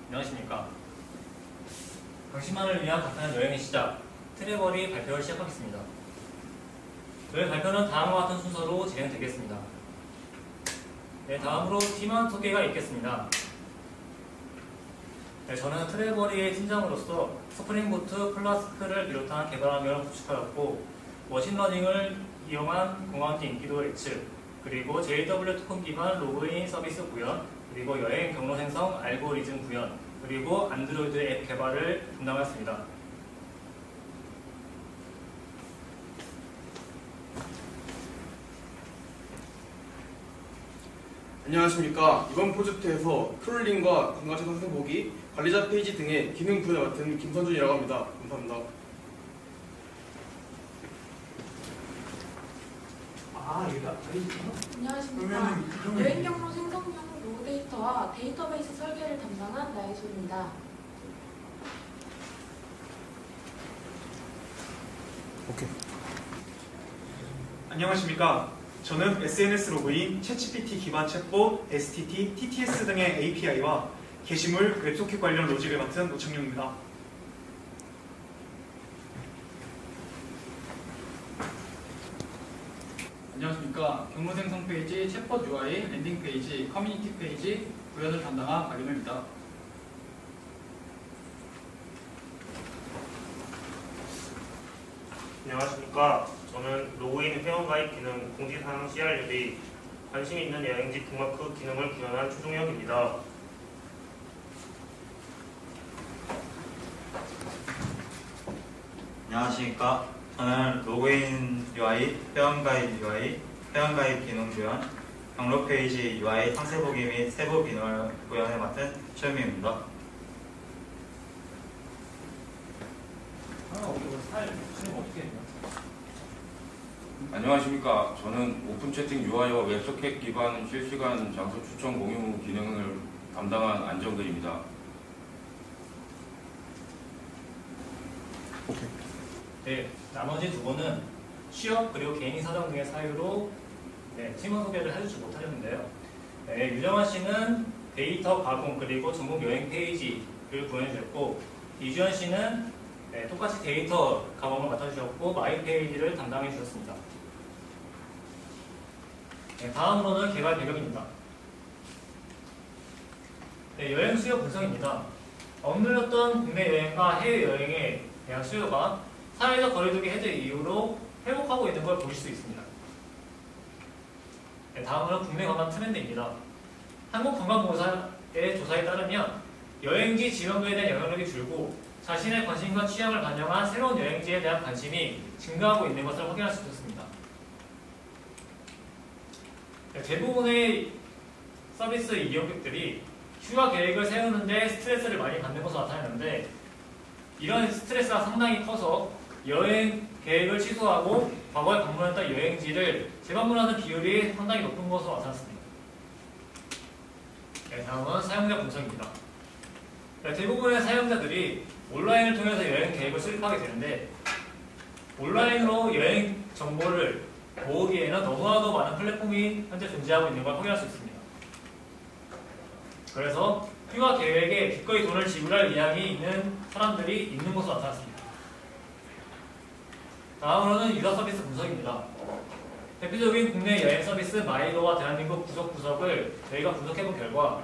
안녕하십니까. 당신만을 위한 간단한 여행의 시작, 트래버리 발표를 시작하겠습니다. 저희 발표는 다음과 같은 순서로 진행되겠습니다. 네, 다음으로 팀원 소개가 있겠습니다. 네, 저는 트래버리의 팀장으로서 스프링보트 플라스크를 비롯한 개발 환경을 구축하였고, 머신러닝을 이용한 공항기 인기도 예측, 그리고 JW 토큰 기반 로그인 서비스 구현, 그리고 여행 경로 생성 알고리즘 구현, 그리고 안드로이드 앱 개발을 담당하였습니다. 안녕하십니까. 이번 프로젝트에서 크롤링과 관광차 상세 보기, 관리자 페이지 등의 기능 분야 맡은 김선준이라고 합니다. 감사합니다. 안녕하십니까. 여행 경로 생성용 로그 데이터와 데이터베이스 설계를 담당한 나혜소입니다. 오케이. 안녕하십니까. 저는 SNS 로그인, 챗GPT 기반 챗봇, STT, TTS 등의 API와 게시물, 웹소켓 관련 로직을 맡은 노창용입니다. 안녕하십니까. 경로 생성 페이지, 챗봇 UI, 랜딩 페이지, 커뮤니티 페이지 구현을 담당한 박윤호입니다. 안녕하십니까. 저는 로그인 회원가입 기능, 공지사항 CR 랩이 관심 있는 여행지 북마크 기능을 구현한 최종혁입니다. 안녕하십니까. 저는 로그인 UI, 회원가입 UI, 회원가입 기능 구현, 경로 페이지 UI 상세 보기 및 세부 기능 구현을 맡은 최현민입니다. 안녕하십니까. 저는 오픈 채팅 UI와 웹소켓 기반 실시간 장소 추천 공유 기능을 담당한 안정근입니다. 네, 나머지 두 분은 취업 그리고 개인 사정 등의 사유로 팀원 소개를 해주지 못하셨는데요. 네, 유정환 씨는 데이터 가공 그리고 전국 여행 페이지를 구현해주셨고, 이주현 씨는 똑같이 데이터 가공을 맡아주셨고 마이 페이지를 담당해 주셨습니다. 네, 다음으로는 개발 배경입니다. 네, 여행 수요 분석입니다. 억눌렸던 국내 여행과 해외 여행에 대한 수요가 사회적 거리두기 해제 이후로 회복하고 있는 걸 보실 수 있습니다. 네, 다음으로 국내 관광 트렌드입니다. 한국관광공사의 조사에 따르면 여행지 지원도에 대한 영향력이 줄고 자신의 관심과 취향을 반영한 새로운 여행지에 대한 관심이 증가하고 있는 것을 확인할 수 있었습니다. 네, 대부분의 서비스 이용객들이 휴가 계획을 세우는데 스트레스를 많이 받는 것으로 나타났는데, 이런 스트레스가 상당히 커서 여행 계획을 취소하고 과거에 방문했던 여행지를 재방문하는 비율이 상당히 높은 것으로 나타났습니다. 네, 다음은 사용자 분석입니다. 네, 대부분의 사용자들이 온라인을 통해서 여행 계획을 수립하게 되는데, 온라인으로 여행 정보를 모으기에는 너무나도 많은 플랫폼이 현재 존재하고 있는 걸 확인할 수 있습니다. 그래서 휴가 계획에 기꺼이 돈을 지불할 의향이 있는 사람들이 있는 것으로 나타났습니다. 다음으로는 유사 서비스 분석입니다. 대표적인 국내 여행 서비스 마이도와 대한민국 구석구석을 저희가 분석해본 결과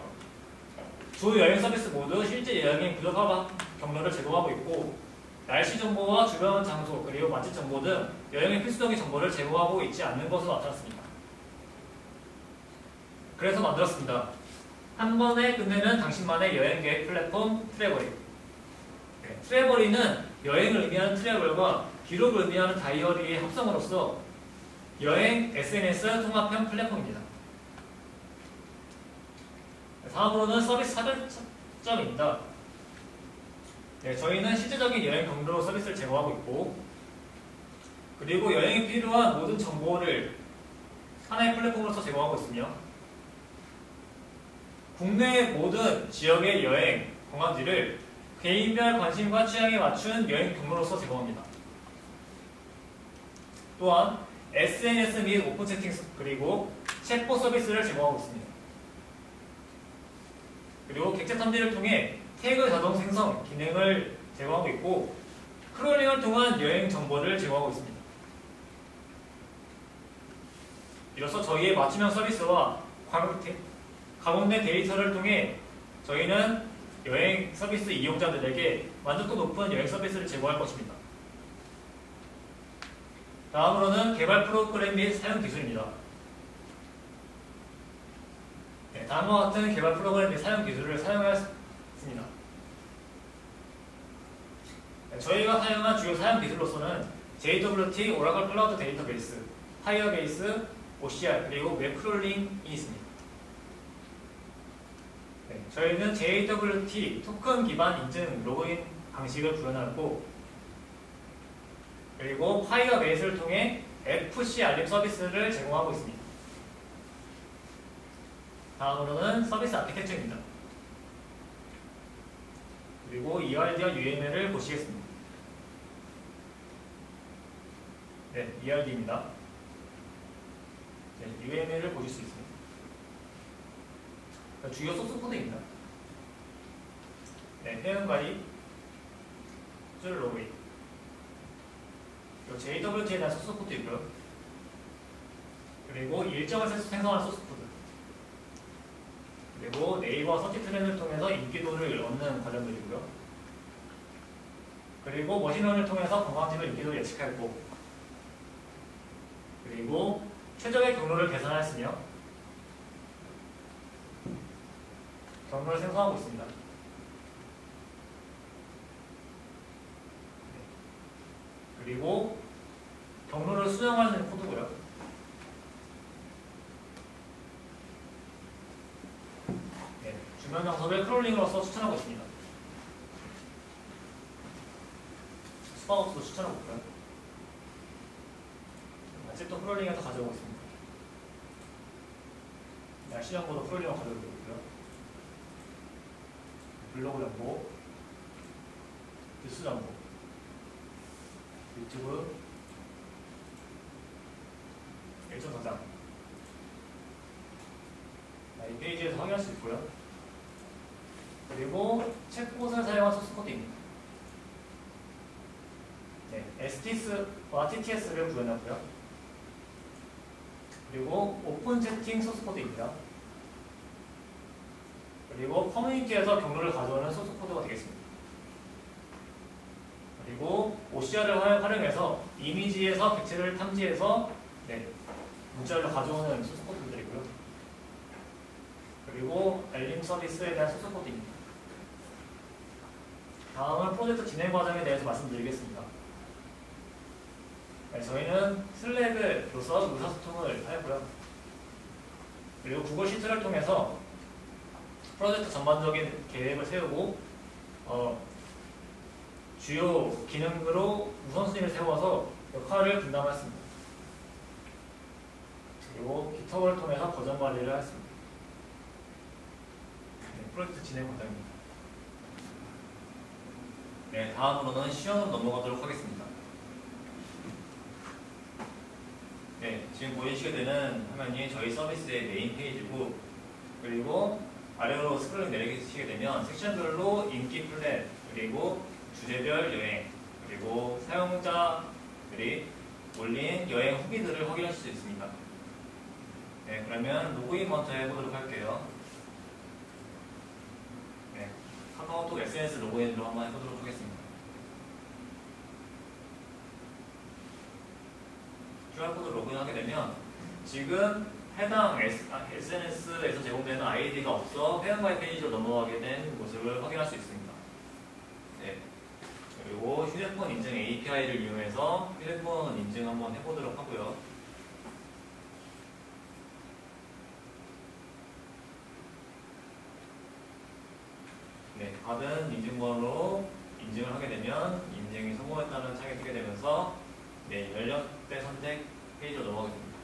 두 여행 서비스 모두 실제 여행의 구석과 경로를 제공하고 있고, 날씨 정보와 주변 장소 그리고 맛집 정보 등 여행의 필수적인 정보를 제공하고 있지 않는 것으로 나타났습니다. 그래서 만들었습니다. 한 번에 끝내는 당신만의 여행 계획 플랫폼 트래버리. 네, 트래버리는 여행을 의미하는 트래블과 기록을 의미하는 다이어리의 합성으로서 여행 SNS 통합형 플랫폼입니다. 다음으로는 서비스 차별점입니다. 네, 저희는 실질적인 여행 경로 서비스를 제공하고 있고, 그리고 여행에 필요한 모든 정보를 하나의 플랫폼으로서 제공하고 있으며, 국내 모든 지역의 여행 관광지를 개인별 관심과 취향에 맞춘 여행 경로로서 제공합니다. 또한 SNS 및 오픈 채팅 그리고 챗봇 서비스를 제공하고 있습니다. 그리고 객체 탐지를 통해 태그 자동 생성 기능을 제공하고 있고 크롤링을 통한 여행 정보를 제공하고 있습니다. 이로써 저희의 맞춤형 서비스와 가공 내 데이터를 통해 저희는 여행 서비스 이용자들에게 만족도 높은 여행 서비스를 제공할 것입니다. 다음으로는 개발 프로그램 및 사용 기술입니다. 네, 다음과 같은 개발 프로그램 및 사용 기술을 사용하였습니다. 네, 저희가 사용한 주요 사용 기술로서는 JWT, 오라클 클라우드 데이터베이스, 파이어베이스, OCR, 그리고 웹 크롤링이 있습니다. 네, 저희는 JWT 토큰 기반 인증 로그인 방식을 구현하고 그리고 파이어베이스를 통해 FC 알림 서비스를 제공하고 있습니다. 다음으로는 서비스 아키텍처입니다. 그리고 ERD와 UML을 보시겠습니다. 네, ERD입니다. 네, UML을 보실 수 있습니다. 주요 소스 코드입니다. 네, 회원가입, 줄 로그인. JWT에 대한 소스 코드 있고요. 그리고 일정을 생성하는 소스 코드. 그리고 네이버 서치 트렌드를 통해서 인기도를 얻는 과정들이고요. 그리고 머신러닝을 통해서 관광지별 인기도를 예측하였고, 그리고 최적의 경로를 계산하였으며 경로를 생성하고 있습니다. 그리고 경로를 수정하는 코드고요. 네, 주변 장소를 크롤링으로서 추천하고 있습니다. 스파우스도 추천하고 있고요. 맛집도 크롤링에서 가져오고 있습니다. 날씨 정보도 크롤링으로 가져오고 있고요. 블로그 정보, 뉴스 정보, 유튜브, 일정 저장. 이 페이지에서 확인할 수 있고요. 그리고 챗봇을 사용한 소스 코드입니다. 네, STS와 TTS를 구현하고요. 그리고 오픈 채팅 소스 코드입니다. 그리고 커뮤니티에서 경로를 가져오는 소스 코드가 되겠습니다. 그리고 OCR을 활용해서 이미지에서 객체를 탐지해서 문자로 가져오는 소스 코드들이고요. 그리고 알림 서비스에 대한 소스 코드입니다. 다음은 프로젝트 진행 과정에 대해서 말씀드리겠습니다. 네, 저희는 슬랙으로서 의사소통을 하였고요. 그리고 구글 시트를 통해서 프로젝트 전반적인 계획을 세우고 주요 기능으로 우선순위를 세워서 역할을 분담했습니다. 그리고 깃허브를 통해서 버전 관리를 했습니다. 네, 프로젝트 진행 과정입니다. 네, 다음으로는 시연으로 넘어가도록 하겠습니다. 네, 지금 보이시게 되는 화면이 저희 서비스의 메인 페이지고, 그리고 아래로 스크롤링 내리시게 되면 섹션별로 인기 플랜, 그리고 주제별 여행, 그리고 사용자들이 올린 여행 후기들을 확인하실 수 있습니다. 네, 그러면 로그인 먼저 해보도록 할게요. 네, 카카오톡 SNS 로그인으로 한번 해보도록 하겠습니다. QR코드 로그인하게 되면 지금 해당 SNS에서 제공되는 아이디가 없어 회원가입 페이지로 넘어가게 된 모습을 확인할 수 있습니다. 네. 그리고 휴대폰 인증 API를 이용해서 휴대폰 인증 한번 해보도록 하고요. 네, 받은 인증번호로 인증을 하게 되면 인증이 성공했다는 창이 뜨게 되면서 연령대 선택 페이지로 넘어가게 됩니다.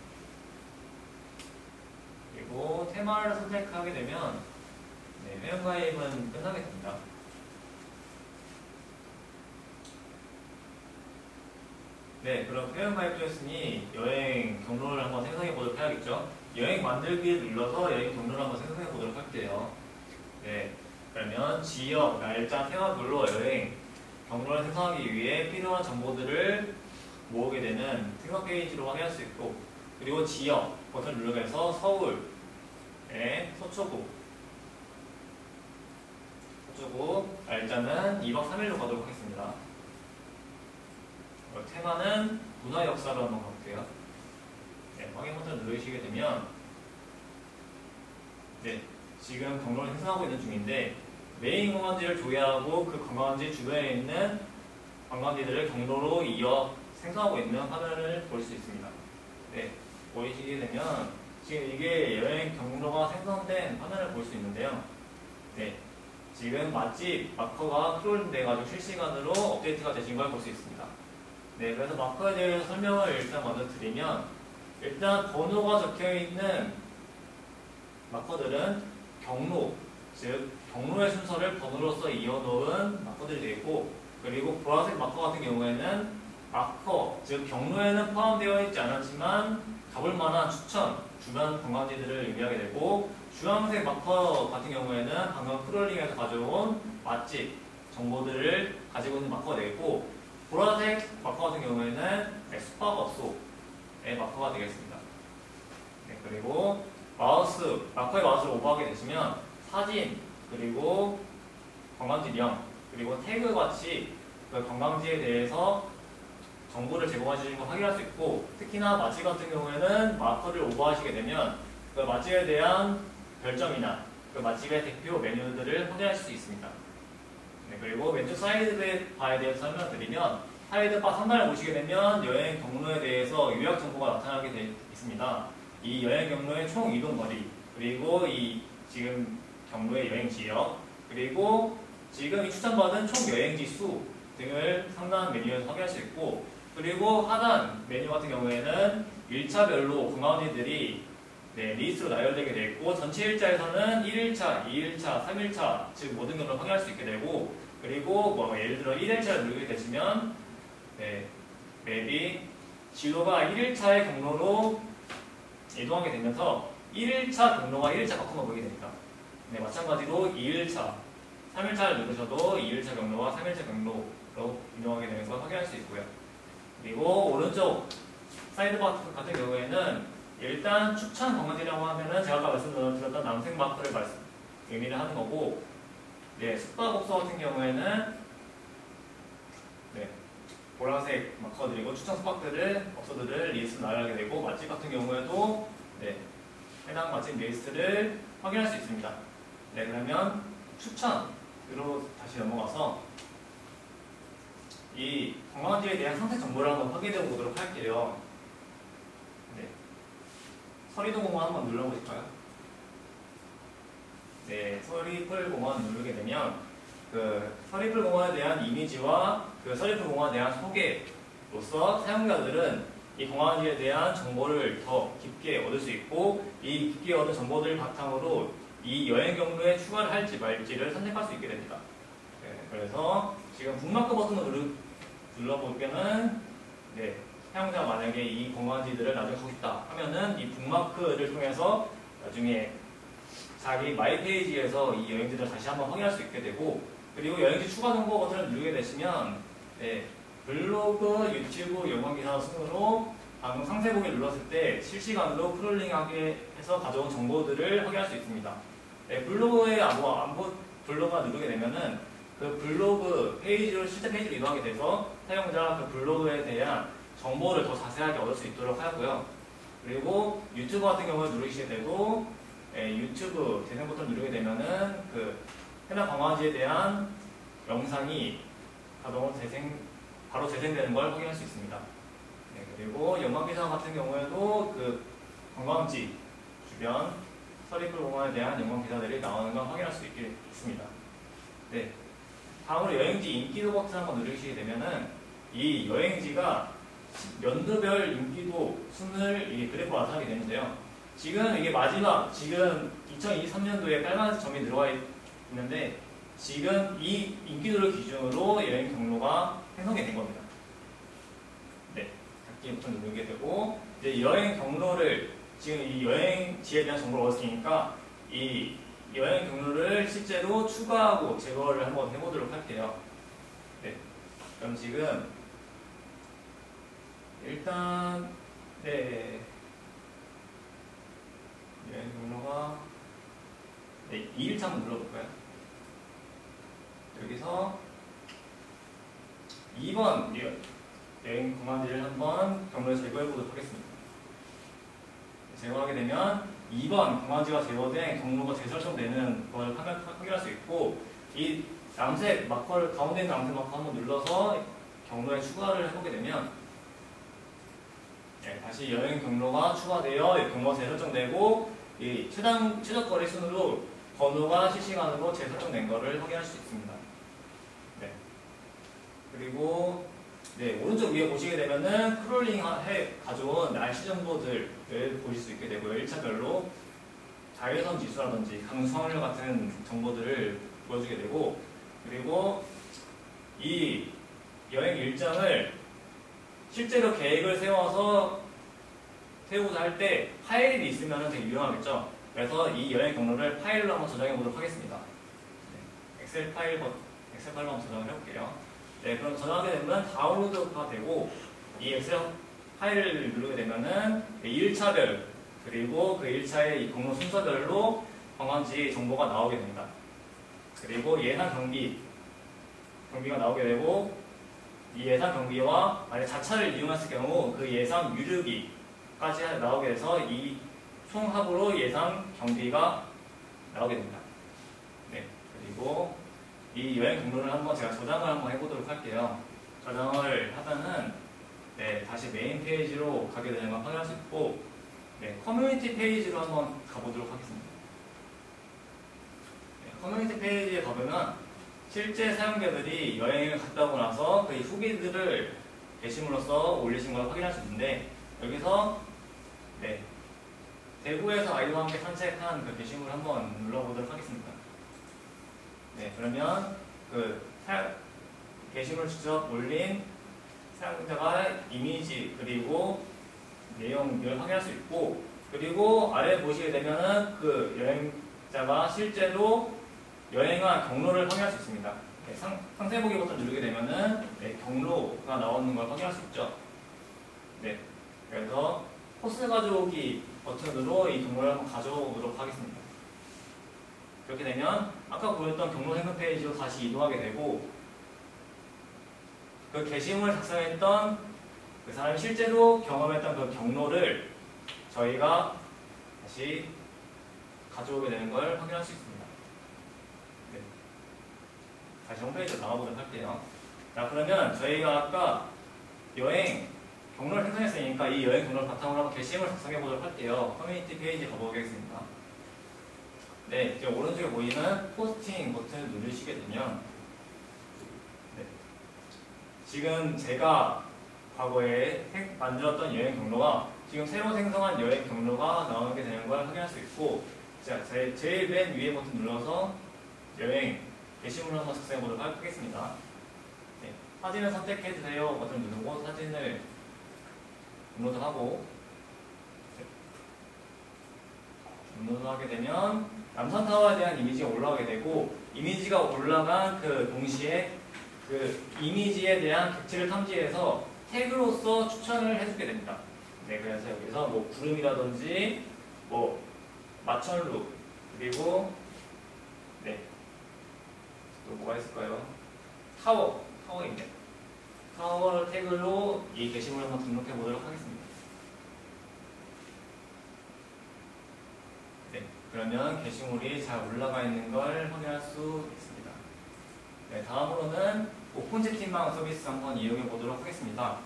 그리고 테마를 선택하게 되면 회원가입은 끝나게 됩니다. 네, 그럼 회원가입 되었으니 여행 경로를 한번 생성해 보도록 해야겠죠. 여행 만들기를 눌러서 여행 경로를 한번 생성해 보도록 할게요. 네, 그러면 뭐냐면 지역, 날짜, 테마별로 여행 경로를 생성하기 위해 필요한 정보들을 모으게 되는 생성 페이지로 확인할 수 있고, 그리고 지역 버튼을 누르면서 서울의 서초구 날짜는 2박 3일로 가도록 하겠습니다. 테마는 문화 역사로 한번 가볼게요. 네, 확인 버튼을 누르시게 되면 네, 지금 경로를 생성하고 있는 중인데 메인 관광지를 조회하고 그 관광지 주변에 있는 관광지들을 경로로 이어 생성하고 있는 화면을 볼 수 있습니다. 네, 보이시게 되면 지금 이게 여행 경로가 생성된 화면을 볼 수 있는데요. 네, 지금 맛집 마커가 크롤링 돼가지고 실시간으로 업데이트가 되신 걸 볼 수 있습니다. 네, 그래서 마커에 대해서 설명을 일단 먼저 드리면, 일단 번호가 적혀 있는 마커들은 경로, 즉 경로의 순서를 번호로서 이어놓은 마커들이 되고, 그리고 보라색 마커 같은 경우에는 마커, 즉 경로에는 포함되어 있지 않았지만 가볼 만한 추천, 주변 관광지들을 의미하게 되고, 주황색 마커 같은 경우에는 방금 크롤링에서 가져온 맛집 정보들을 가지고 있는 마커가 되고, 보라색 마커 같은 경우에는 숙박업소의 마커가 되겠습니다. 네, 그리고 마커의 마우스를 오버하게 되시면 사진, 그리고 관광지명, 그리고 태그 같이 그 관광지에 대해서 정보를 제공해 주시는 걸 확인할 수 있고, 특히나 맛집 같은 경우에는 마커를 오버하시게 되면 그 맛집에 대한 별점이나 그 맛집의 대표 메뉴들을 확인하실 수 있습니다. 네, 그리고 왼쪽 사이드바에 대해서 설명드리면, 사이드바 상단을 보시게 되면 여행 경로에 대해서 요약 정보가 나타나게 되어 있습니다. 이 여행 경로의 총 이동 거리, 그리고 이 지금 경로의 여행 지역, 그리고 지금 이 추천받은 총 여행지 수 등을 상단 메뉴에서 확인할 수 있고, 그리고 하단 메뉴 같은 경우에는 1차별로 관광지들이 네, 리스트로 나열되게 되어 있고, 전체 일자에서는 1일차, 2일차, 3일차, 즉 모든 경로를 확인할 수 있게 되고, 그리고 뭐 예를 들어 1일차를 누르게 되시면 네, 맵이 지도가 1일차의 경로로 이동하게 되면서 1일차 경로가 1일차 마커만 보이게 됩니다. 네, 마찬가지로 2일차, 3일차를 누르셔도 2일차 경로와 3일차 경로로 이동하게 되는 걸 확인할 수 있고요. 그리고 오른쪽 사이드바 같은 경우에는 일단 추천 관광지라고 하면은 제가 아까 말씀드렸던 남색 마크를 의미를 하는 거고, 네, 숙박업소 같은 경우에는 네, 보라색 마커들이고 추천 업소들을 리스트 나열하게 되고, 맛집 같은 경우에도 네, 해당 맛집 리스트를 확인할 수 있습니다. 네, 그러면 추천으로 다시 넘어가서 이 관광지에 대한 상세 정보를 한번 확인해 보도록 할게요. 네, 서리도공원 한번 눌러보실까요? 네, 서리풀공원 누르게 되면 그 서리풀공원에 대한 이미지와 그 서리풀공원에 대한 소개로서 사용자들은 이 관광지에 대한 정보를 더 깊게 얻을 수 있고, 이 깊게 얻은 정보들을 바탕으로 이 여행 경로에 추가를 할지 말지를 선택할 수 있게 됩니다. 네, 그래서 지금 북마크 버튼을 눌러보면은 네, 사용자가 만약에 이 관광지들을 나중에 가고 싶다 하면은 이 북마크를 통해서 나중에 자기 마이 페이지에서 이 여행지를 다시 한번 확인할 수 있게 되고, 그리고 여행지 추가 정보 버튼을 누르게 되시면 네, 블로그, 유튜브, 영상기사 순으로 방금 상세 보기 눌렀을 때 실시간으로 크롤링하게 해서 가져온 정보들을 확인할 수 있습니다. 네, 블로그에 블로그가 누르게 되면은 그 블로그 페이지로 실제 페이지로 이동하게 돼서 사용자 그 블로그에 대한 정보를 더 자세하게 얻을 수 있도록 하고요. 그리고 유튜브 같은 경우에 누르시게 되고, 유튜브 재생 버튼 누르게 되면은 그 해당 관광지에 대한 영상이 바로 재생되는 걸 확인할 수 있습니다. 네, 그리고 영광기사 같은 경우에도 그 관광지 주변 서리풀 공원에 대한 영광기사들이 나오는 걸 확인할 수 있습니다. 네, 다음으로 여행지 인기도 버튼 한번 누르시게 되면은 이 여행지가 연도별 인기도 순을 이 그래프로 나타나게 되는데요. 지금 이게 마지막, 지금 2023년도에 빨간색 점이 들어가 있는데, 지금 이 인기도를 기준으로 여행 경로가 생성이 된 겁니다. 네, 닫기 버튼 누르게 되고, 이제 여행 경로를, 지금 이 여행지에 대한 정보를 얻었으니까 이 여행 경로를 실제로 추가하고 제거를 한번 해보도록 할게요. 네. 그럼 지금 일단 네. 여행 경로가 네, 2일차 한번 눌러볼까요? 여기서 2번 여행 공항지를 한번 경로를 제거해 보도록 하겠습니다. 제거하게 되면 2번 공항지가 제거된 경로가 재설정되는 걸 확인할 수 있고, 이 남색 마커를 가운데 있는 남색 마커 한번 눌러서 경로에 추가를 해보게 되면 네, 다시 여행 경로가 추가되어 경로가 재설정되고 이 최적 거리 순으로 번호가 실시간으로 재설정된 것을 확인할 수 있습니다. 네. 그리고 네, 오른쪽 위에 보시게 되면은 크롤링 해 가져온 날씨 정보들을 보실 수 있게 되고요. 1차별로 자외선 지수라든지 강수확률 같은 정보들을 보여주게 되고, 그리고 이 여행 일정을 실제로 계획을 세우고자 할 때 파일이 있으면 되게 유용하겠죠. 그래서 이 여행 경로를 파일로 한번 저장해 보도록 하겠습니다. 네, 엑셀 파일로 한번 저장을 해볼게요. 네, 그럼 저장하게 되면 다운로드가 되고, 이 엑셀 파일을 누르게 되면은 1차별 그리고 그 1차의 이 경로 순서별로 관광지 정보가 나오게 됩니다. 그리고 예상 경비가 나오게 되고, 이 예상 경비와 만약 자차를 이용했을 경우 그 예상 유류비까지 나오게 돼서 이 총합으로 예상 경비가 나오게 됩니다. 네, 그리고 이 여행 경로를 한번 제가 저장을 한번 해보도록 할게요. 저장을 하면은 네, 다시 메인 페이지로 가게 되는 걸 확인할 수 있고, 네, 커뮤니티 페이지로 한번 가보도록 하겠습니다. 네, 커뮤니티 페이지에 가보면 실제 사용자들이 여행을 갔다 오고 나서 그 후기들을 게시물로써 올리신 걸 확인할 수 있는데, 여기서 네, 대구에서 아이와 함께 산책한 그 게시물을 한번 눌러보도록 하겠습니다. 네, 그러면 그 게시물을 직접 올린 사용자가 이미지 그리고 내용을 확인할 수 있고, 그리고 아래 보시게 되면은 그 여행자가 실제로 여행한 경로를 확인할 수 있습니다. 네, 상세 보기 버튼 누르게 되면은 네, 경로가 나오는 걸 확인할 수 있죠. 네, 그래서 코스 가져오기 버튼으로 이 경로를 한번 가져오도록 하겠습니다. 그렇게 되면 아까 보였던 경로 생성 페이지로 다시 이동하게 되고, 그 게시물을 작성했던 그 사람이 실제로 경험했던 그 경로를 저희가 다시 가져오게 되는 걸 확인할 수 있습니다. 네. 다시 홈페이지로 나가보도록 할게요. 자, 그러면 저희가 아까 여행 경로를 생성했으니까 이 여행 경로를 바탕으로 한번 게시물을 작성해 보도록 할게요. 커뮤니티 페이지 가보겠습니다. 네, 이제 오른쪽에 보이는 포스팅 버튼을 누르시게 되면 네, 지금 제가 과거에 만들었던 여행 경로가 지금 새로 생성한 여행 경로가 나오게 되는 걸 확인할 수 있고, 자, 제일 맨 위에 버튼 눌러서 여행 게시물을 한번 작성해 보도록 하겠습니다. 네, 사진을 선택해 주세요 버튼 누르고 사진을 업로드하고, 네, 업로드하게 되면 남산타워에 대한 이미지가 올라가게 되고, 이미지가 올라간 그 동시에 그 이미지에 대한 객체를 탐지해서 태그로서 추천을 해주게 됩니다. 네, 그래서 여기서 뭐 구름이라든지 뭐 마천루 그리고 네, 또 뭐가 있을까요? 타워인데 타워를 태그로 이 게시물을 한번 등록해 보도록 하겠습니다. 네, 그러면 게시물이 잘 올라가 있는 걸 확인할 수 있습니다. 네, 다음으로는 오픈 채팅방 서비스 한번 이용해 보도록 하겠습니다.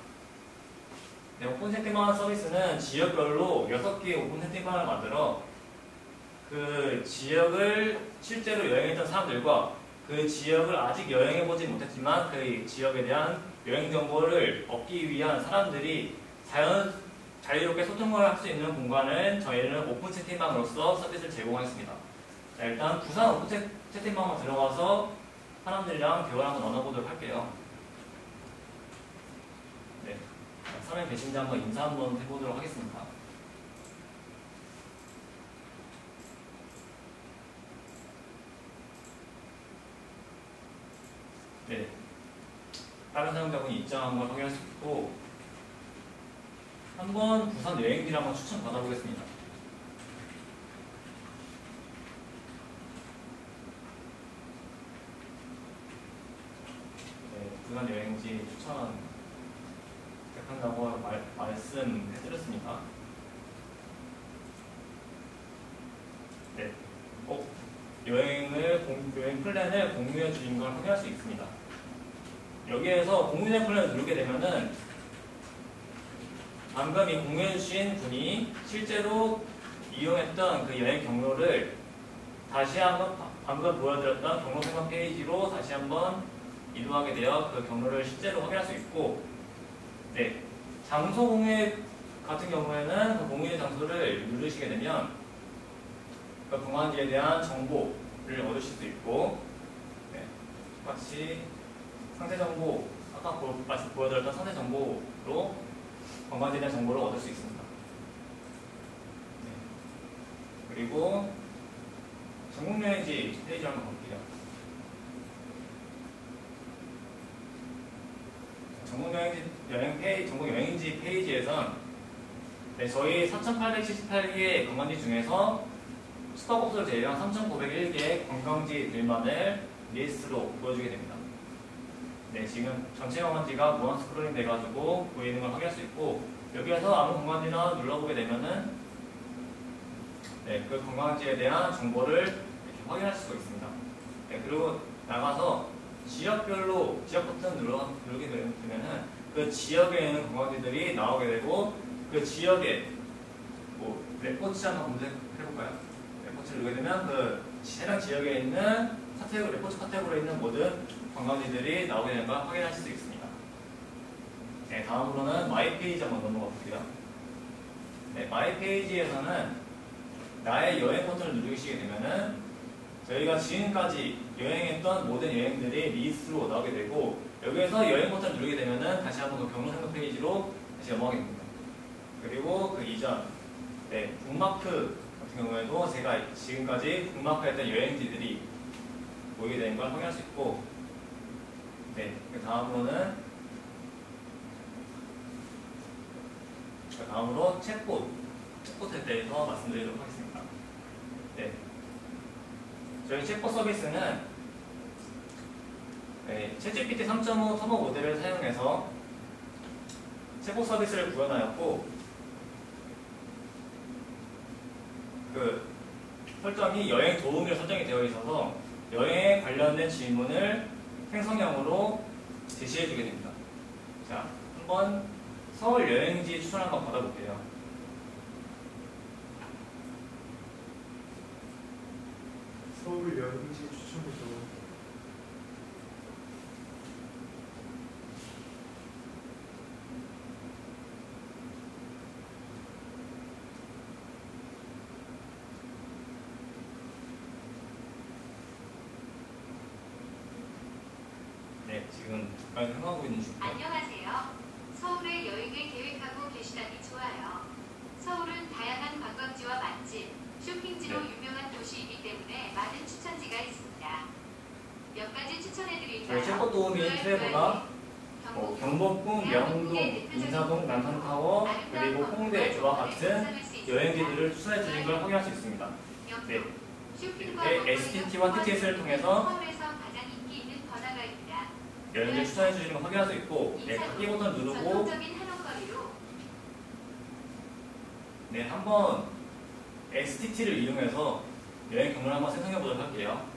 네, 오픈 채팅방 서비스는 지역별로 6개의 오픈 채팅방을 만들어 그 지역을 실제로 여행했던 사람들과 그 지역을 아직 여행해보지 못했지만 그 지역에 대한 여행 정보를 얻기 위한 사람들이 자유롭게 소통을 할 수 있는 공간을 저희는 오픈 채팅방으로서 서비스를 제공하겠습니다. 자, 일단 부산 오픈 채팅방으로 들어가서 사람들이랑 대화를 한번 나눠보도록 할게요. 네, 사람이 계신지 한번 인사 한번 해보도록 하겠습니다. 네, 다른 사용자분이 입장한 걸 확인할 수 있고, 한번 부산 여행지를 한번 추천 받아보겠습니다. 네, 부산 여행지 추천 한다고 말씀해드렸습니다. 네, 여행 플랜을 공유해 주신 걸 확인할 수 있습니다. 여기에서 공유해 플랜을 누르게 되면은 방금 이 공유해 주신 분이 실제로 이용했던 그 여행 경로를 다시 한번 방금 보여드렸던 경로 생각 페이지로 다시 한번 이동하게 되어 그 경로를 실제로 확인할 수 있고, 네, 장소 공유 같은 경우에는 그 공유의 장소를 누르시게 되면 그 관광지에 대한 정보를 얻으실 수 있고, 네, 똑같이 상세 정보, 아까 보여드렸던 상세 정보로 관광지에 대한 정보를 얻을 수 있습니다. 네. 그리고 전국 여행지 페이지 한번 볼게요. 전국 여행지 페이지에선 네, 저희 4,878개의 관광지 중에서 스타벅스를 제외한 3,901개의 관광지들만을 리스트로 보여주게 됩니다. 네, 지금 전체 관광지가 무한 스크롤링 돼가지고 보이는 걸 확인할 수 있고, 여기에서 아무 관광지나 눌러보게 되면은 네, 그 관광지에 대한 정보를 이렇게 확인할 수가 있습니다. 네, 그리고 나가서 지역별로 지역 버튼 누르게 되면은 그 지역에 있는 관광지들이 나오게 되고, 그 지역에 뭐 레포츠 한번 검색해볼까요? 레포츠를 누르게 되면 그 해당 지역에 있는 레포츠 카테고리에 있는 모든 관광지들이 나오게 되는 걸 확인하실 수 있습니다. 네, 다음으로는 마이 페이지 한번 넘어가 볼게요. 네, 마이 페이지에서는 나의 여행 버튼을 누르시게 되면은 저희가 지금까지 여행했던 모든 여행들이 리스트로 나오게 되고, 여기에서 여행 버튼을 누르게 되면은 다시 한번 그 경로 생각 페이지로 다시 넘어가게 됩니다. 그리고 그 이전, 네, 북마크 같은 경우에도 제가 지금까지 북마크했던 여행지들이 보이게 되는 걸 확인할 수 있고, 네, 다음으로 챗봇에 대해서 말씀드리도록 하겠습니다. 네, 저희 챗봇 서비스는 네, 챗GPT 3.5 터보 모델을 사용해서 챗봇 서비스를 구현하였고, 그 설정이 여행 도우미로 설정이 되어 있어서 여행에 관련된 질문을 생성형으로 제시해주게 됩니다. 자, 한번 서울 여행지 추천 한번 받아볼게요. 서울 여행지 추천해줘. 네, 지금 잠깐 생각하고 있는 중이에요. 안녕하세요. 서울에 여행을 계획하고 계시다니 좋아요. 서울은 다양한 관광지와 맛집, 쇼핑지로 네. 유명한 도시이기 때문에 많은 추천지가 있습니다. 몇 가지 저희 추천해드릴까요? 챗봇 도우미 트래블러, 경복궁, 명동, 인사동, 남산타워, 그리고 홍대와 같은 여행지들을 추천해 주신 걸 확인할 수 있습니다. 네, 이렇게 STT와 TTS를 통해서 서울에서 가장 인기 있는 번화가입니다. 여행지를 추천해 주시는 걸 확인할 수 있고, 네, 각기 버튼 누르고 전통적인 한옥거리로 네, 한번 STT를 이용해서 여행 경로를 한번 생성해 보도록 할게요.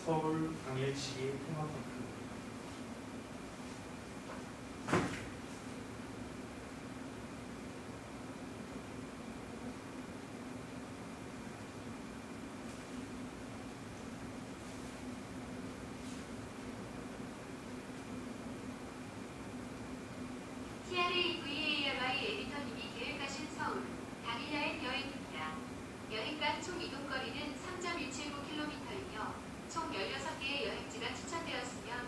서울 당일치 테마파크. TRAVARY 에디터님이 계획하신 서울 당일 여행입니다. 여행간 총 이동거리는 3.179km이며 총 16개의 여행지가 추천되었으며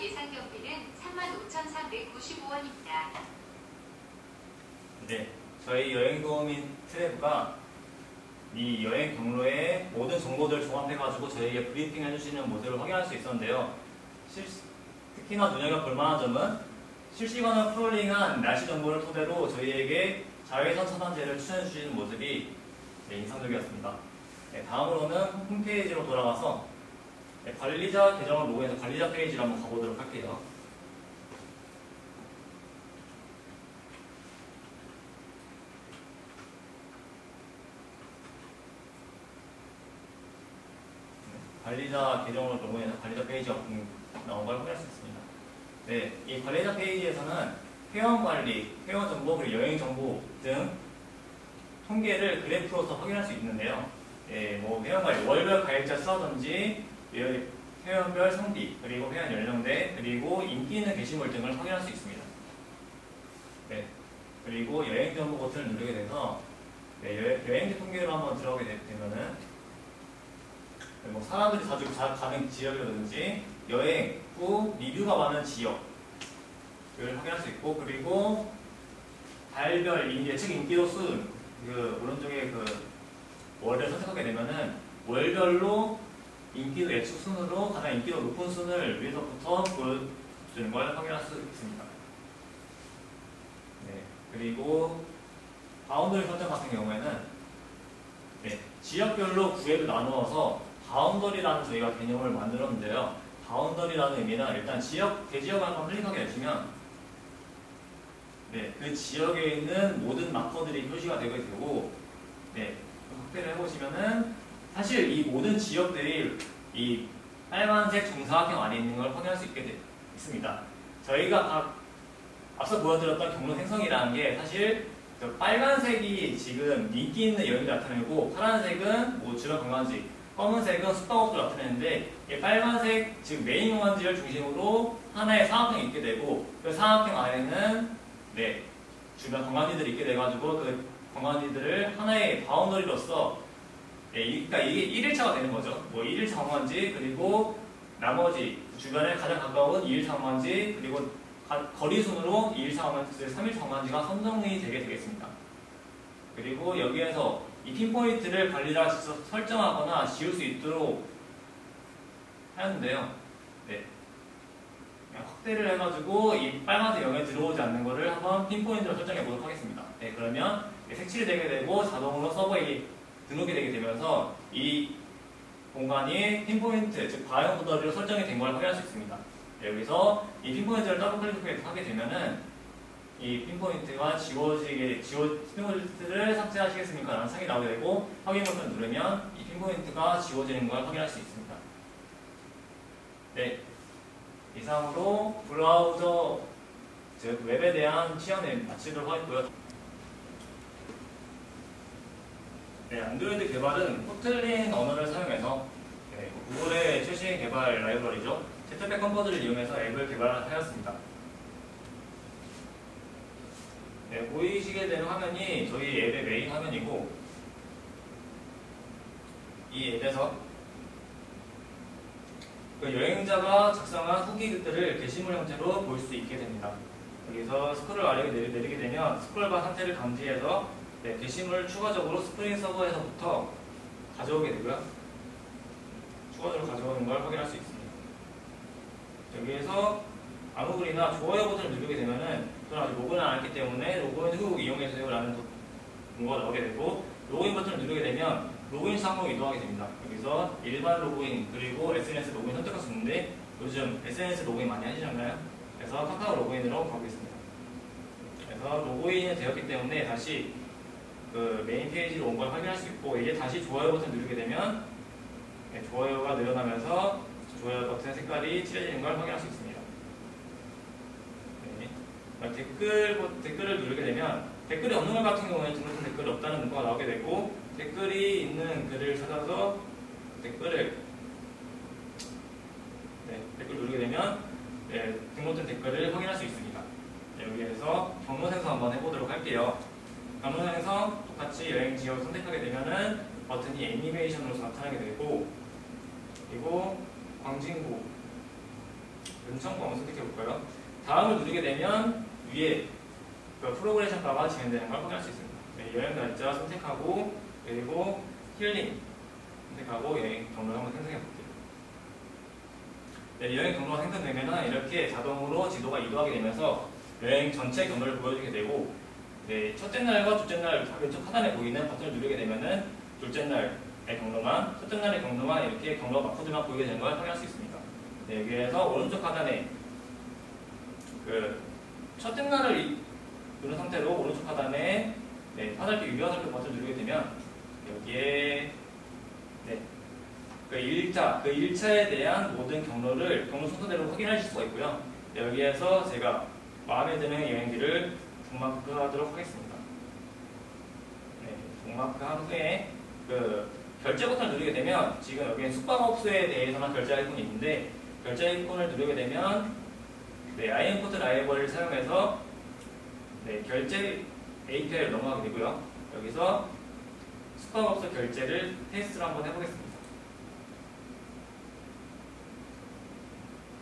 예상 경비는 35,395원입니다. 네, 저희 여행 도우민 트래브가 이 여행 경로의 모든 정보들을 종합해가지고 저희에게 브리핑 해주시는 모습을 확인할 수 있었는데요. 특히나 눈여겨볼 만한 점은 실시간으로 크롤링한 날씨 정보를 토대로 저희에게 자외선 차단제를 추천해주시는 모습이 인상적이었습니다. 네, 다음으로는 홈페이지로 돌아가서 관리자 계정을 로그인해서 관리자 페이지를 한번 가보도록 할게요. 관리자 계정으로 로그인해서 관리자 페이지가 나온 걸 확인할 수 있습니다. 네, 이 관리자 페이지에서는 회원 관리, 회원 정보, 그리고 여행 정보 등 통계를 그래프로서 확인할 수 있는데요. 네, 뭐 회원 관리, 월별 가입자 수라든지 회원별 성비, 그리고 회원 연령대, 그리고 인기 있는 게시물 등을 확인할 수 있습니다. 네, 그리고 여행 정보 버튼을 누르게 돼서 여행지 통계를 한번 들어가게 되면은 뭐 사람들이 자주 가는 지역이라든지 여행 후 리뷰가 많은 지역을 확인할 수 있고, 그리고 달별 예측 인기도 순, 오른쪽에 월을 선택하게 되면은 월별로 인기도 예측 순으로 가장 인기도 높은 순을 위에서부터 보여주는 걸 확인할 수 있습니다. 네, 그리고 바운더리 설정 같은 경우에는 지역별로 구획을 나누어서 바운더리라는 저희가 개념을 만들었는데요. 바운더리라는 의미는 일단 대지역을 한번 클릭하게 되시면 그 지역에 있는 모든 마커들이 표시가 되게 되고, 확대를 해보시면은 사실 이 모든 지역들이 이 빨간색 정사각형 안에 있는 걸 확인할 수 있게 있습니다. 저희가 앞서 보여드렸던 경로 생성이라는 게 사실 빨간색이 지금 인기 있는 여행을 나타내고, 파란색은 뭐 주변 관광지, 검은색은 숙박업을 나타내는데, 이 빨간색, 즉 메인 관광지를 중심으로 하나의 사각형이 있게 되고, 그 사각형 안에는 주변 관광지들이 있게 돼가지고 그 관광지들을 하나의 바운더리로서 그러니까 이게 1일차가 되는 거죠. 뭐 1일차 관광지, 그리고 나머지 주변에 가장 가까운 2일차 관광지, 그리고 거리순으로 2일차 관광지, 3일차 관광지가 선정이 되게 되겠습니다. 그리고 여기에서 이 핀포인트를 관리자가 직접 설정하거나 지울 수 있도록 하였는데요. 그냥 확대를 해가지고 이 빨간색 영역에 들어오지 않는 것을 한번 핀포인트로 설정해 보도록 하겠습니다. 그러면 색칠이 되게 되고 자동으로 서버에 등록이 되게 되면서 이 공간이 핀포인트, 즉 바이오 보더리로 설정이 된 걸 확인할 수 있습니다. 여기서 이 핀포인트를 더블 클릭하게 되면은 이 핀포인트가 핀포인트를 삭제하시겠습니까? 라는 창이 나오게 되고, 확인 버튼을 누르면 이 핀포인트가 지워지는 걸 확인할 수 있습니다. 네, 이상으로 브라우저, 즉 웹에 대한 시연을 마치도록 하겠고요. 안드로이드 개발은 코틀린 언어를 사용해서 구글의 최신 개발 라이브러리죠. 제트백 컴포즈를 이용해서 앱을 개발하였습니다. 보이시게 되는 화면이 저희 앱의 메인 화면이고, 이 앱에서 여행자가 작성한 후기들을 게시물 형태로 볼 수 있게 됩니다. 여기서 스크롤 아래로 내리게 되면 스크롤바 상태를 감지해서 게시물을 추가적으로 스프링 서버에서부터 가져오게 되고요. 추가적으로 가져오는 걸 확인할 수 있습니다. 여기에서 아무 글이나 좋아요 버튼을 누르게 되면은 저는 아직 로그인을 안 했기 때문에 로그인 후 이용해주세요 라는 문구가 나오게 되고, 로그인 버튼을 누르게 되면 로그인 창으로 이동하게 됩니다. 여기서 일반 로그인 그리고 SNS 로그인 선택할 수 있는데, 요즘 SNS 로그인 많이 하시잖아요. 그래서 카카오 로그인으로 가보겠습니다. 그래서 로그인이 되었기 때문에 다시 메인 페이지로 온 걸 확인할 수 있고, 이제 다시 좋아요 버튼 누르게 되면 좋아요가 늘어나면서 좋아요 버튼 색깔이 칠해지는 걸 확인할 수 있습니다. 댓글을 누르게 되면 댓글이 없는 것 같은 경우에는 등록한 댓글이 없다는 문구가 나오게 되고, 댓글이 있는 글을 찾아서 댓글 누르게 되면 등록된 댓글을 확인할 수 있습니다. 여기에서 경로 생성 한번 해보도록 할게요. 경로 생성 똑같이 여행 지역을 선택하게 되면은 버튼이 애니메이션으로 나타나게 되고, 그리고 광진구 문창구 한번 선택해 볼까요? 다음을 누르게 되면 위에 그 프로그레이션 바가 진행되는 걸 확인할 수 있습니다. 네, 여행 날짜 선택하고 그리고 힐링 선택하고 여행 경로를 한번 생성해 볼게요. 네, 여행 경로가 생성되면 이렇게 자동으로 지도가 이동하게 되면서 여행 전체 경로를 보여주게 되고, 네, 첫째 날과 둘째 날 왼쪽 하단에 보이는 버튼을 누르게 되면은 둘째 날의 경로만, 첫째 날의 경로만 이렇게 경로 마크들만 보이게 되는 걸 확인할 수 있습니다. 네, 여기에서 오른쪽 하단에 그 첫째 날을 누른 상태로 오른쪽 하단에 네, 화살표 유효 화살표 버튼을 누르게 되면 여기에 네, 그 1차에 대한 모든 경로를 경로 순서대로 확인하실 수가 있고요. 네, 여기에서 제가 마음에 드는 여행지를 북마크하도록 하겠습니다. 네, 북마크한 후에 그 결제 버튼을 누르게 되면 지금 여기에 숙박업소에 대해서만 결제 아이콘이 있는데 결제 아이콘을 누르게 되면 네, IM포트 라이벌을 사용해서 네, 결제 API를 넘어가게 되고요. 여기서 숙박업소 결제를 테스트로 한번 해보겠습니다.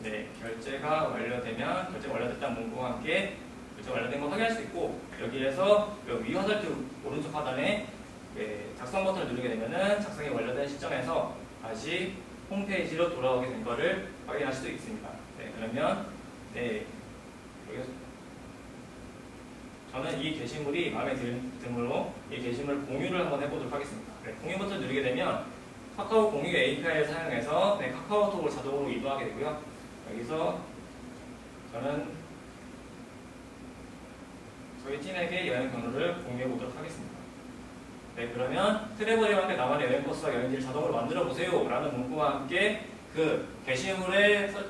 네, 결제가 완료되면 결제가 완료됐다는 문구와 함께 결제가 완료된 걸 확인할 수 있고, 여기에서 위 화살표 오른쪽 하단에 네, 작성 버튼을 누르게 되면은 작성이 완료된 시점에서 다시 홈페이지로 돌아오게 된 것을 확인할 수도 있습니다. 네, 그러면 네, 여기서 저는 이 게시물이 마음에 들므로 이 게시물 공유를 한번 해보도록 하겠습니다. 네, 공유 버튼을 누르게 되면 카카오 공유 API를 사용해서 네, 카카오톡으로 자동으로 이동하게 되고요. 여기서 저는 저희 팀에게 여행 경로를 공유해 보도록 하겠습니다. 네, 그러면 트래블과 함께 나만의 여행 코스와 여행지를 자동으로 만들어 보세요 라는 문구와 함께 그 게시물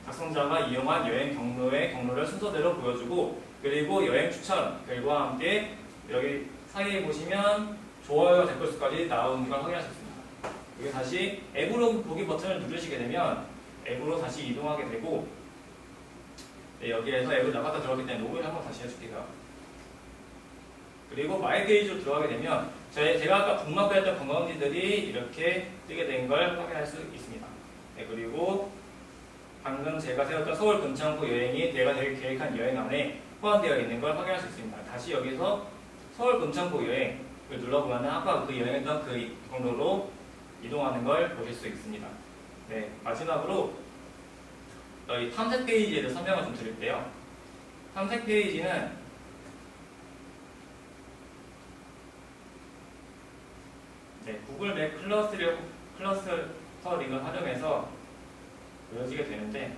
작성자가 이용한 여행 경로의 경로를 순서대로 보여주고, 그리고 여행 추천 글과 함께 여기 사이에 보시면 좋아요와 댓글 수까지 나오는 걸 확인할 수 있습니다. 여기 다시 앱으로 보기 버튼을 누르시게 되면 앱으로 다시 이동하게 되고, 네, 여기에서 앱을 나갔다 들어가기 때문에 로그인 한번 다시 해줄게요. 그리고 마이 페이지로 들어가게 되면 제가 아까 북마크했던 관광지들이 이렇게 뜨게 된 걸 확인할 수 있습니다. 네, 그리고 방금 제가 세웠던 서울 금창구 여행이 내가 계획한 여행 안에 포함되어 있는 걸 확인할 수 있습니다. 다시 여기서 서울 금창구 여행을 눌러보면 아까 그 여행했던 그 경로로 이동하는 걸 보실 수 있습니다. 네, 마지막으로 이 탐색 페이지에 대해서 설명을 좀 드릴게요. 탐색 페이지는 네, 구글 맵 클러스터링을 활용해서 보여지게 되는데,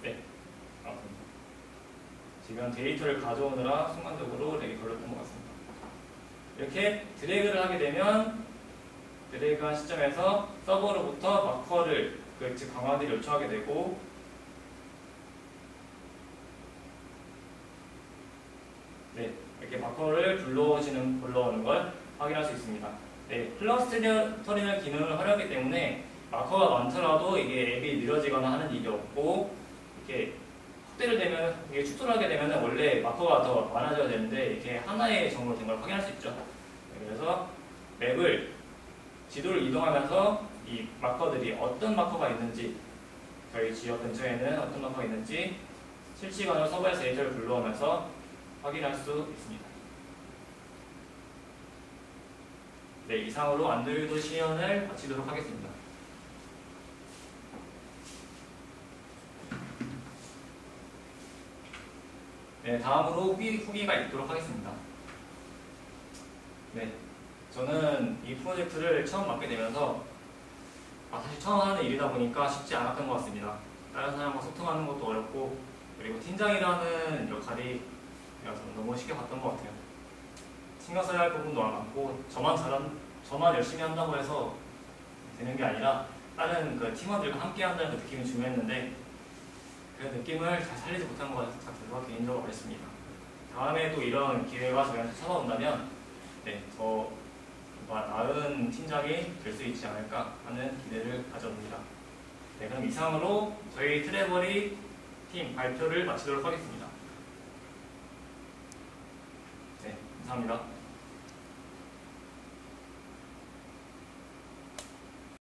네, 지금 데이터를 가져오느라 순간적으로 렉이 걸렸던 것 같습니다. 이렇게 드래그를 하게 되면 드래그한 시점에서 서버로부터 마커를 즉 강화들이 요청하게 되고, 네, 이렇게 마커를 불러오는 걸 확인할 수 있습니다. 네, 클러스터링 기능을 활용하기 때문에 마커가 많더라도 이게 앱이 느려지거나 하는 일이 없고, 이렇게 확대를 되면, 이게 축소를 하게 되면 원래 마커가 더 많아져야 되는데 이렇게 하나의 정보로 된 걸 확인할 수 있죠. 네, 그래서 맵을 지도를 이동하면서 이 마커들이 어떤 마커가 있는지, 저희 지역 근처에는 어떤 마커가 있는지 실시간으로 서버에서 데이터를 불러오면서 확인할 수 있습니다. 네, 이상으로 안드로이드 시연을 마치도록 하겠습니다. 네, 다음으로 후기가 있도록 하겠습니다. 네, 저는 이 프로젝트를 처음 맡게 되면서 사실 처음 하는 일이다 보니까 쉽지 않았던 것 같습니다. 다른 사람과 소통하는 것도 어렵고, 그리고 팀장이라는 역할이 너무 쉽게 봤던 것 같아요. 신경 써야 할 부분도 많고, 저만 열심히 한다고 해서 되는 게 아니라 다른 그 팀원들과 함께 한다는 그 느낌이 중요했는데 그 느낌을 잘 살리지 못한 것 같아서 개인적으로 어렵습니다. 다음에 또 이런 기회가 저희한테 찾아온다면 네, 더 나은 팀장이 될 수 있지 않을까 하는 기대를 가져옵니다. 네, 그럼 이상으로 저희 트래버리 팀 발표를 마치도록 하겠습니다. 네, 감사합니다.